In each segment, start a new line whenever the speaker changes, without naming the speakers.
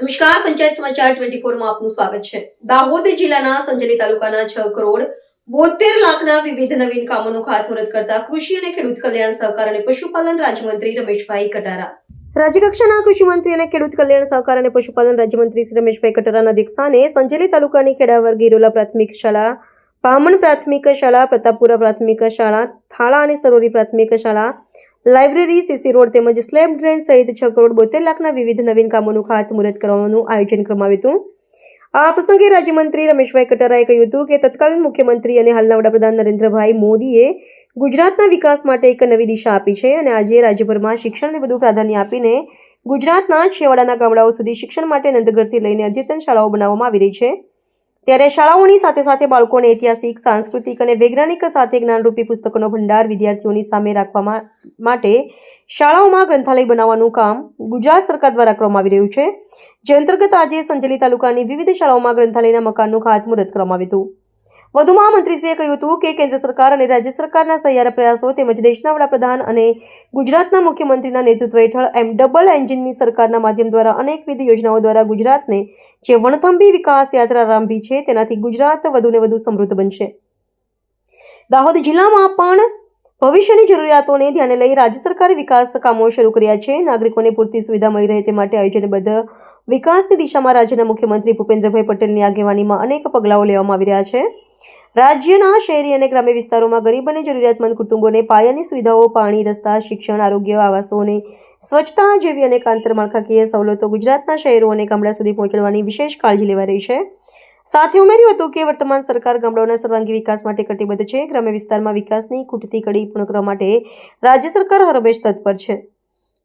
નમસ્કાર, પંચાયત સમાચાર 24 માં આપનું સ્વાગત છે। દાહોદ જિલ્લાના સંજેલી તાલુકાના 6 કરોડ 72 લાખના વિવિધ નવીન કામોનું ખાતમુહૂર્ત કરતા કૃષિ અને ખેડૂત કલ્યાણ સહકાર અને પશુપાલન રાજ્યમંત્રી રમેશભાઈ કટારા। રાજ્યકક્ષાના કૃષિ મંત્રી અને ખેડૂત કલ્યાણ સહકાર અને પશુપાલન રાજ્યમંત્રી શ્રી રમેશભાઈ કટારાના અધ્યક્ષસ્થાને સંજેલી તાલુકાની ખેડાવર ગિરોલા પ્રાથમિક શાળા, ભામણ પ્રાથમિક શાળા, પ્રતાપપુરા પ્રાથમિક શાળા, થાળા અને સરોરી પ્રાથમિક શાળા, લાઇબ્રેરી, સીસી રોડ તેમજ સ્લેબ ડ્રેન સહિત 6 કરોડ 72 લાખના વિવિધ નવીન કામોનું ખાતમુહૂર્ત કરવાનું આયોજન કરવામાં આવ્યું હતું। આ પ્રસંગે રાજ્યમંત્રી રમેશભાઈ કટારાએ કહ્યું હતું કે તત્કાલીન મુખ્યમંત્રી અને હાલના વડાપ્રધાન નરેન્દ્રભાઈ મોદીએ ગુજરાતના વિકાસ માટે એક નવી દિશા આપી છે અને આજે રાજ્યભરમાં શિક્ષણને વધુ પ્રાધાન્ય આપીને ગુજરાતના છેવાડાના ગામડાઓ સુધી શિક્ષણ માટે નંદઘરથી લઈને અદ્યતન શાળાઓ બનાવવામાં આવી રહી છે। ત્યારે શાળાઓની સાથે સાથે બાળકોને ઐતિહાસિક, સાંસ્કૃતિક અને વૈજ્ઞાનિક સાથે જ્ઞાનરૂપી પુસ્તકોનો ભંડાર વિદ્યાર્થીઓની સામે રાખવા માટે શાળાઓમાં ગ્રંથાલય બનાવવાનું કામ ગુજરાત સરકાર દ્વારા કરવામાં આવી રહ્યું છે, જે અંતર્ગત આજે સંજેલી તાલુકાની વિવિધ શાળાઓમાં ગ્રંથાલયના મકાનનું ખાતમુહૂર્ત કરવામાં આવ્યું હતું। વધુમાં મંત્રીશ્રીએ કહ્યું હતું કે કેન્દ્ર સરકાર અને રાજ્ય સરકારના સહિયારા પ્રયાસો તેમજ દેશના વડાપ્રધાન અને ગુજરાતના મુખ્યમંત્રીના નેતૃત્વ હેઠળ ડબલ એન્જિનની સરકારના માધ્યમ દ્વારા અનેકવિધ યોજનાઓ દ્વારા ગુજરાતને જે વણથંભી વિકાસ યાત્રા આરંભી છે તેનાથી ગુજરાત વધુને વધુ સમૃદ્ધ બનશે। દાહોદ જિલ્લામાં પણ ભવિષ્યની જરૂરિયાતોને ધ્યાને લઈ રાજ્ય સરકારે વિકાસ કામો શરૂ કર્યા છે। નાગરિકોને પૂરતી સુવિધા મળી રહે તે માટે આયોજનબદ્ધ વિકાસની દિશામાં રાજ્યના મુખ્યમંત્રી ભૂપેન્દ્રભાઈ પટેલની આગેવાનીમાં અનેક પગલાઓ લેવામાં આવી રહ્યા છે। રાજ્યના શહેરી અને ગ્રામ્ય વિસ્તારોમાં ગરીબ અને જરૂરિયાતમંદ કુટુંબોને પાયાની સુવિધાઓ, પાણી, રસ્તા, શિક્ષણ, આરોગ્ય, આવાસો અને સ્વચ્છતા જેવી અનેક આંતરમાળખાકીય સવલતો ગુજરાતના શહેરો અને ગામડા સુધી પહોંચાડવાની વિશેષ કાળજી લેવાઈ રહી છે। સાથે ઉમેર્યું હતું કે વર્તમાન સરકાર ગામડાઓના સર્વાંગી વિકાસ માટે કટિબદ્ધ છે। ગ્રામ્ય વિસ્તારમાં વિકાસની ખૂટતી કડી પૂર્ણ કરવા માટે રાજ્ય સરકાર હરમેશ તત્પર છે।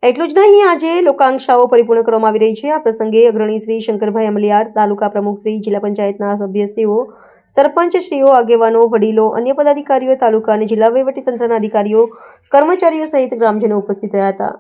એટલું જ નહીં, આજે લોકાંક્ષાઓ પરિપૂર્ણ કરવામાં આવી રહી છે। આ પ્રસંગે અગ્રણી શ્રી શંકરભાઈ અમલિયાર, તાલુકા પ્રમુખ શ્રી, જિલ્લા પંચાયતના સભ્યશ્રીઓ, સરપંચશ્રીઓ, આગેવાનો, વડીલો, અન્ય પદાધિકારીઓ, તાલુકા અને જિલ્લા વહીવટીતંત્રના અધિકારીઓ, કર્મચારીઓ સહિત ગ્રામજનો ઉપસ્થિત રહ્યા હતા।